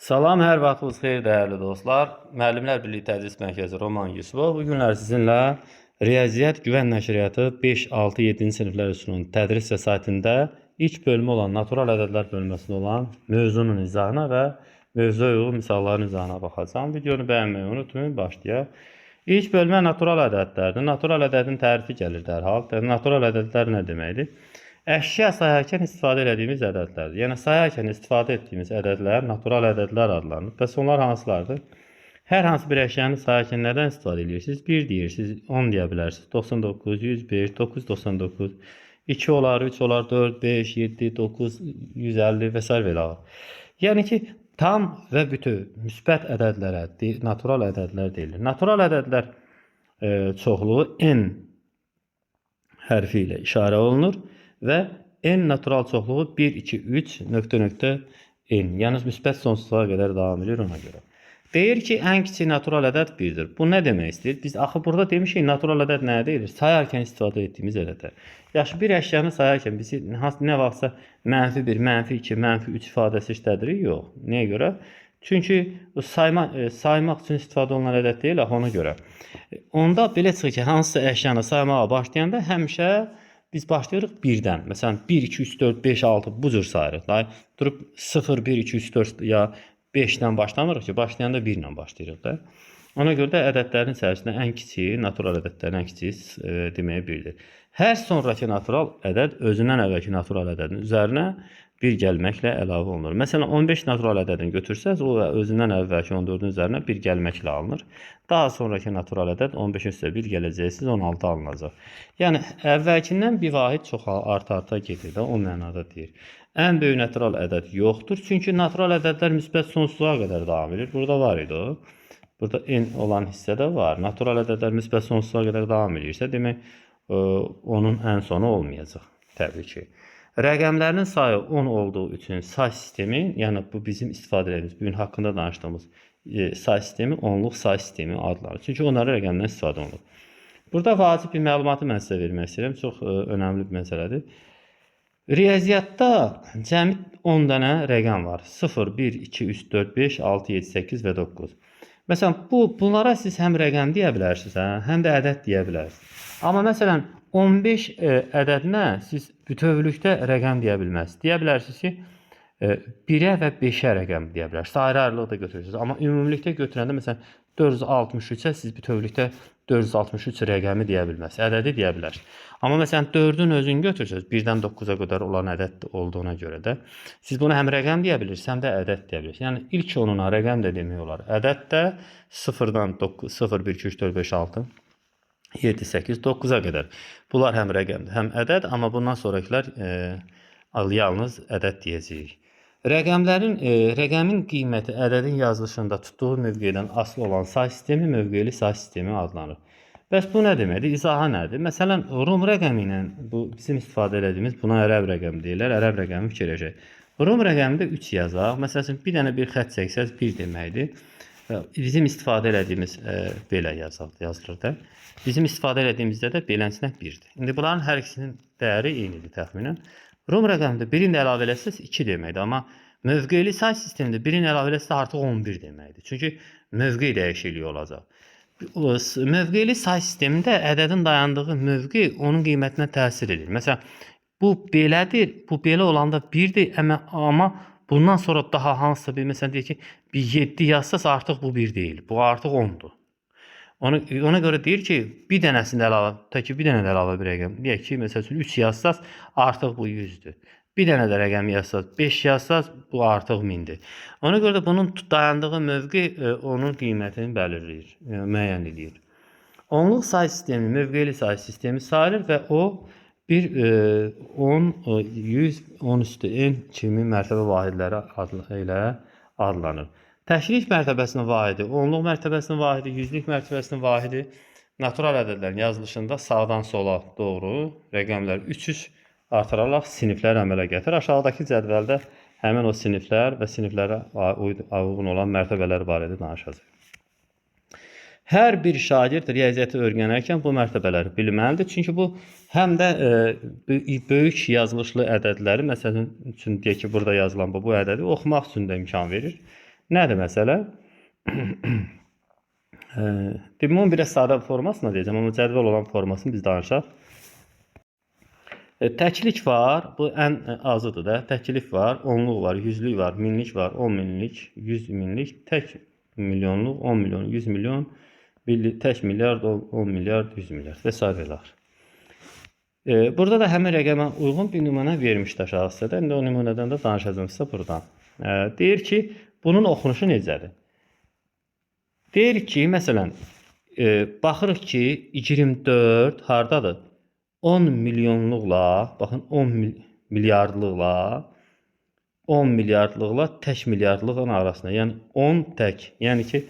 Salam, hər vaxtınız xeyir dəyərli dostlar. Müəllimlər Birliyi Tədris Mərkəzi Roman Yusufov. Bu günlər sizinlə Riyaziyyat Güvən Nəşriyyatı 5, 6, 7-ci siniflər üçün tədris vəsaitində ilk bölümü olan natural ədədlər bölməsində olan mövzunun izahına və mövzuya uyğun misalların izahına baxacağım. Videonu bəyənməyi unutmayın, başlayaq. İlk bölmə natural ədədlərdir. Natural ədədin tərifi gəlir dərhal. Natural ədədlər nə deməkdir? Əşya sayarkən istifadə etdiyimiz ədədlərdir. Yəni sayarkən istifadə etdiyimiz ədədlər natural ədədlər adlanır. Bəs onlar hansılardır? Hər hansı bir əşyanı sayarkən nədən istifadə edirsiniz? 1 deyirsiniz, 10 deyə bilərsiniz. 99, 105, 999, 2 olar, 3 olar, 4, 5, 7, 9, 150 və s. belə. Yəni ki, tam və bütün müsbət ədədlərə natural ədədlər deyilir. Natural ədədlər çoxluğu n hərfi ilə işarə olunur. Və n natural çoxluğu 1, 2, 3, n. Yəni, müsbət sonsuzluğa qədər davam edir ona görə. Deyir ki, ən kiçik natural ədəd 1-dir. Bu nə demək istəyir? Biz axı burada demişik, natural ədəd nə deyilir? Sayarkən istifadə etdiyimiz ədədlər. Yaxşı, bir əşyanı sayarkən biz nə vaxtsa -1, -2, -3 ifadəsi işlədirik? Yox. Nəyə görə? Çünki saymaq üçün istifadə olunan ədəd deyil, ona görə. Onda belə çıxır ki, hansısa əşyanı saymağa başlayanda həmişə biz başlayırıq 1-dən. Məsələn, 1, 2, 3, 4, 5, 6 bu cür sayırıq. Durub 0, 1, 2, 3, 4 ya 5-dən başlamırıq ki, başlayanda 1 ilə başlayırıq da. Ona görə də ədədlərin içərisində ən kiçiyi, natural ədədlərin ən kiçiyi deməyə 1-dir. Hər sonraki natural ədəd özündən əvvəlki natural ədədin üzərinə 1 gəlməklə əlavə olunur. Məsələn, 15 natural ədədini götürsəz, o özündən əvvəlki 14-ün üzərinə 1 gəlməklə alınır. Daha sonraki natural ədəd 15-in üstə 1 gələcəksiniz, 16 alınacaq. Yəni, əvvəlkindən bir vahid çox arta gedir də, o mənada deyir. Ən böyük natural ədəd yoxdur, çünki natural ədədlər müsbət sonsuzluğa qədər davam edir. Burada var idi o. Burada n olan hissədə var. Natural ədədlər müsbət sonsuzluğa qədər davam edirsə, demək, onun ən sonu olmayacaq, təbii ki. Rəqəmlərin sayı 10 olduğu üçün say sistemi, yəni bu bizim istifadə edildiyimiz, bugün haqqında danışdığımız say sistemi onluq say sistemi adlanır. Çünki onların rəqəmdən istifadə olunur. Burada vacib bir məlumatı mən sizə vermək istəyirəm. Çox önəmli bir məsələdir. Riyaziyyatda cəmi 10 dənə rəqəm var. 0, 1, 2, 3, 4, 5, 6, 7, 8 və 9. Məsələn, bunlara siz həm rəqəm deyə bilərsiniz, həm də ədəd deyə bilərsiniz. Amma məsələn, 15 ədədinə siz bütövlükdə rəqəm deyə bilməzsiniz. Deyə bilərsiniz ki, 1-ə və 5-ə rəqəm deyə bilərsiniz. Ayrı-ayrılıq da götürürsünüz. Amma ümumilikdə götürəndə, məsələn, 463-ə siz bütövlükdə 463 rəqəmi deyə bilməzsiniz. Ədədi deyə bilərsiniz. Amma məsələn, 4-ün özünü götürsünüz, 1-dən 9-a qədər olan ədəd olduğuna görə də, siz bunu həm rəqəm deyə bilirsiniz, həm də ədəd deyə bilirsiniz. Yəni, ilk onuna rəqəm də demək olar. Ədəd də 0-dan 0, 1, 2, 3, 4, 5, 6, 7, 8, 9-a qədər. Bunlar həm rəqəmdir, həm ədəd, amma bundan sonrakilər yalnız ədəd deyəcəyik. Rəqəmin qiyməti ədədin yazılışında tutduğu mövqedən asılı olan say sistemi mövqeli say sistemi adlanır. Bəs bu nə deməkdir? İzahı nədir? Məsələn, Rum rəqəmi ilə bu bizim istifadə edədiyimiz, buna ərəb rəqəmi deyirlər, ərəb rəqəmi fikirləşək. Rum rəqəmində 3 yazaq. Məsələn, bir dənə bir xətt çəksəz 1 deməkdir. Bizim istifadə edədiyimiz belə yazılır da. Bizim istifadə edədiyimizdə də beləsinə 1-dir. İndi bunların hər ikisinin dəyəri eynidir təxminən. Rum rəqəmində 1-in də əlavə eləsəz 2 deməkdir. Amma mövqeli say sistemində 1-in əlavə eləsəz artıq 11 deməkdir. Çünki mövqe dəyişikliyi olacaq. Mövqeli say sistemində ədədin dayandığı mövqe onun qiymətinə təsir edir. Məsələn, bu belədir, bu belə olanda 1-dir, amma bundan sonra daha hansısa bir, məsələn, deyək ki, bir 7 yazsaz artıq bu 1 deyil, bu artıq 10-dur. Ona görə deyir ki, bir dənəsində əlavə, təki bir dənə də əlavə bir rəqəm, deyək ki, məsələn, 3 yazsaz artıq bu 100-dür. Bir dənə də rəqəm yazsaz, 5 yazsaz bu artıq 1000-dir. Ona görə də bunun dayandığı mövqe onun qiymətini bəlirləyir, müəyyən edir. Onluq say sistemi, mövqeli say sistemi sayılır və o bir 10, 100, 10 üstü n kimi mərtəbə vahidləri ilə adlanır. Təşrik mərtəbəsinin vahidi, onluq mərtəbəsinin vahidi, yüzlük mərtəbəsinin vahidi natural ədədlərin yazılışında sağdan sola doğru rəqəmlər 3-3 artıraraq siniflər əmələ gətirir. Aşağıdakı cədvəldə həmin o siniflər və siniflərə uyğun olan mərtəbələr barədə danışacaq. Hər bir şagird riyaziyyatı öyrənərkən bu mərtəbələri bilməlidir. Çünki bu həm də böyük yazılışlı ədədləri, məsələn üçün deyək ki, burada yazılan bu ədədi oxumaq üçün də imkan verir. Nədir məsələ? Dedim, onun biraz sadə formasına deyəcəm, amma cədvəl olan formasını biz danışaq. Təklik var, bu ən azıdır da. Təklik var, onluq var, yüzlük var, minlik var, 10 minlik, 100 minlik, tək milyonluq, 10 milyon, 100 milyon, tək milyard, 10 milyard, 100 milyard və s. var. Burada da həmin rəqəmə uyğun bir nümunə vermişdi aşağı hissədə. İndi o nümunədən də danışacağım sizə buradan. Deyir ki, bunun oxunuşu necədir? Deyir ki, məsələn, baxırıq ki, 24 hardadır? 10 milyonluqla, baxın 10 milyardlıqla, 10 milyardlıqla tək milyardlığın arasında. Yəni 10 tək. Yəni ki,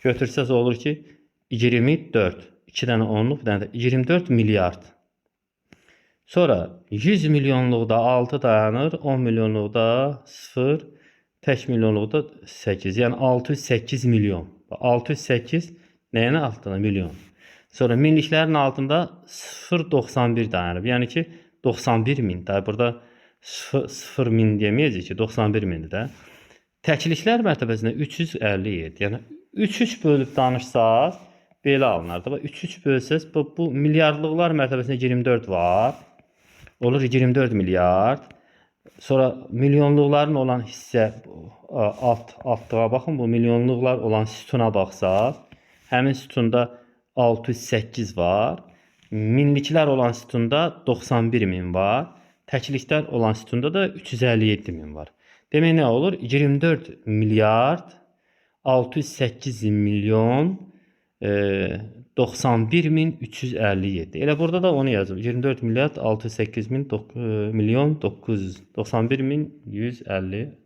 götürsəz olur ki, 24. 2 dənə 10'luq, bir dənə də 24 milyard. Sonra 100 milyonluqda 6 dayanır, 10 milyonluqda 0, tək milyonluqda 8. Yəni 608 milyon. 608 nəyin altında? Milyon. Sonra minliklərin altında 0,91 dayanıb. Yəni ki, 91 min. Burada 0 min deməyəcək ki, 91 mindir də. Təkliklər mərtəbəsində 357. Yəni 3 bölüb danışsaq, belə alınar. 3 bölsəz, bu milyardlıqlar mərtəbəsində 24 var. Olur 24 milyard. Sonra milyonluqların olan hissə altlığa baxın. Bu milyonluqlar olan sütuna baxsaq, həmin sütunda 608 var. Minliklər olan sütunda 91 min var. Təkliklər olan sütunda da 357 min var. Demək nə olur? 24 milyard 608 milyon 91 min 357. Elə burada da onu yazıb. 24 milyard 608 milyon 991 min 150.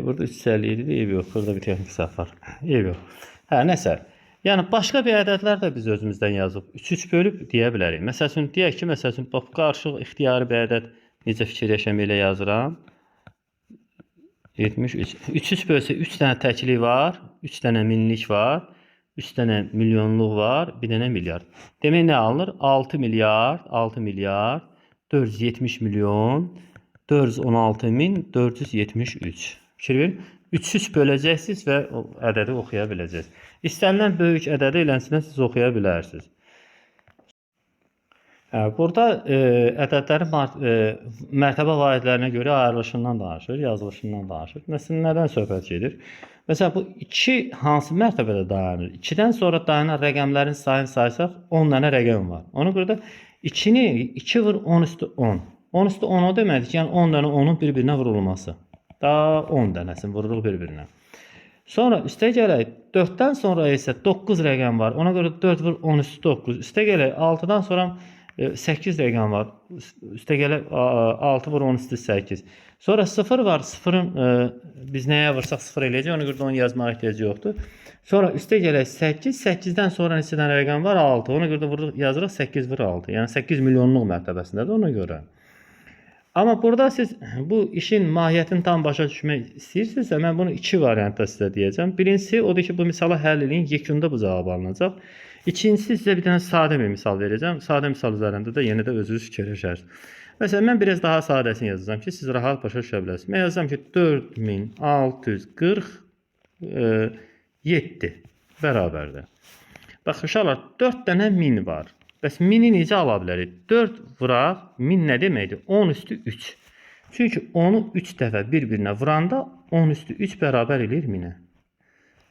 Burada 357 ev yox. Burada bir texnik səhv var. Ev yox. Nəsə. Yəni başqa bir ədədlər də biz özümüzdən yazıb 3 bölüb deyə bilərik. Məsəl üçün deyək ki, məsəl üçün bax qarşılıq ixtiyari bir ədəd necə fikirləşəm elə yazıram. 73. 3 bölsə 3 dənə təklik var, 3 dənə minlik var, 3 dənə milyonluq var, bir dənə milyard. Demək nə alınır? 6 milyard, 6 milyard 470 milyon 416 min 473. Fikir verin. 3 böləcəksiniz və ədədi oxuya biləcəksiniz. İstənilən böyük ədədi eləsinə siz oxuya bilərsiniz. Burada ədədlərin mərtəbə vahidlərinə görə ayrılışından danışır, yazılışından danışır. Məsələn, nədən söhbət gedir? Məsələn, bu 2 hansı mərtəbədə dayanır? 2-dən sonra dayanan rəqəmlərin sayını saysaq 10 dənə rəqəm var. Ona görə də 2-ni 2 vur 10 üstü 10. 10 üstü 10 o deməkdir ki, yəni 10 dənə 10'un bir-birinə vurulması. Daha 10 dənəsini vururuq bir-birinə. Sonra üstə gələk 4'dən sonra isə 9 rəqəm var. Ona görə 4 vur 10 üstü 9. Üstə gələk 6'dan sonra 8 rəqəm var. Üstə gələk 6 vur 10 üstü 8. Sonra 0 var. 0'ın biz nəyə vursaq 0 eləyəcək. Ona görə də onu yazmağa ehtiyac yoxdur. Sonra üstə gələk 8. 8'dən sonra neçə dənə rəqəm var? 6. Ona görə də yazırıq 8 vur 6. Yəni 8 milyonluq mərtəbəsindədir ona görə. Amma burada siz bu işin mahiyyətini tam başa düşmək istəyirsinizsə, mən bunu 2 variantda sizə deyəcəm. Birincisi, odur ki, bu misala həll eləyin, yekunda bu cavab alınacaq. İkincisi, sizə bir dənə sadə bir misal verəcəm. Sadə misal üzərində də yenə də özünüz fikirləşərsiniz. Məsələn, mən biraz daha sadəsini yazacağım ki, siz rahat başa düşə biləsiniz. Mən yazacağım ki, 4647 bərabərdir. Bax, uşaqlar, 4 dənə min var. Bəs mini necə ala bilərik? 4 vuraq, min nə deməkdir? 10 üstü 3. Çünki 10'u 3 dəfə bir-birinə vuranda 10 üstü 3 bərabər eləyir minə.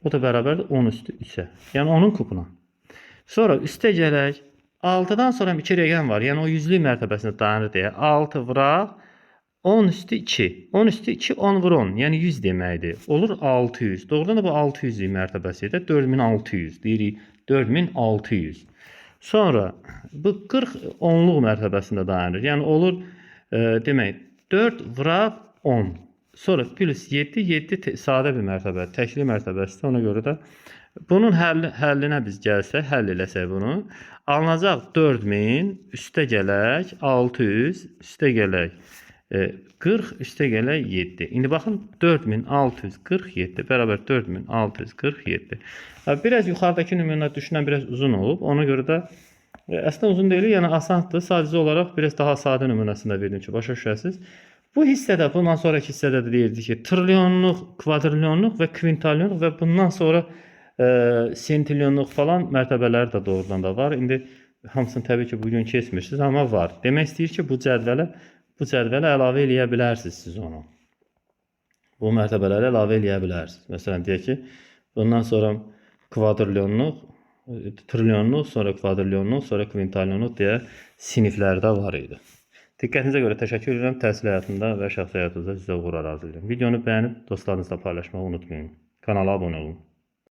O da bərabərdir 10 üstü 3'ə. Yəni onun kubuna. Sonra üstə gələk. 6'dan sonra 2 rəqəm var. Yəni o yüzlük mərtəbəsində dayanır deyə. 6 vuraq, 10 üstü 2. 10 üstü 2, 10 vur 10. Yəni 100 deməkdir. Olur 600. Doğrudan da bu 600'lük mərtəbəsidir. 4600 deyirik. 4600. Sonra bu 40 onluq mərtəbəsində dayanır. Yəni olur demək 4 vuraq 10. Sonra plus 7, 7 sadə bir mərtəbə, təkli mərtəbəsidir. Ona görə də bunun həllinə biz gəlsək, həll eləsək bunu, alınacaq 4000, üstə gələk 600, üstə gələk 40, üstə gələk 7. İndi baxın 4647 bərabər 4647. Biraz yuxarıdakı nümunə düşünən biraz uzun olub. Ona görə də əslində uzun deyil, yəni asandır. Sadəcə olaraq biraz daha sadə nümunəsində verdim ki, başa düşəsiniz. Bu hissədə, bundan sonraki hissədə də deyirdi ki, trilyonluq, kvadrilyonluq və kvintalyonluq və bundan sonra sentrilyonluq falan mərtəbələri də doğrudan da var. İndi hamısını təbii ki, bugün keçmirsiniz, amma var. Demək istəyir ki, bu cədvələ əlavə eləyə bilərsiniz siz onu. Bu mərtəbələri əlavə eləyə bilərsiniz. Məsələn, deyək ki, bundan sonra kvadrilyonluq, trilyonluq, sonra kvadrilyonluq, sonra kvintalyonluq deyə siniflərdə var idi. Diqqətinizə görə təşəkkür edirəm. Təhsil həyatında və şəxsi həyatınızda sizə uğur arzu edirəm. Videonu bəyənib dostlarınızla paylaşmağı unutmayın. Kanala abunə olun.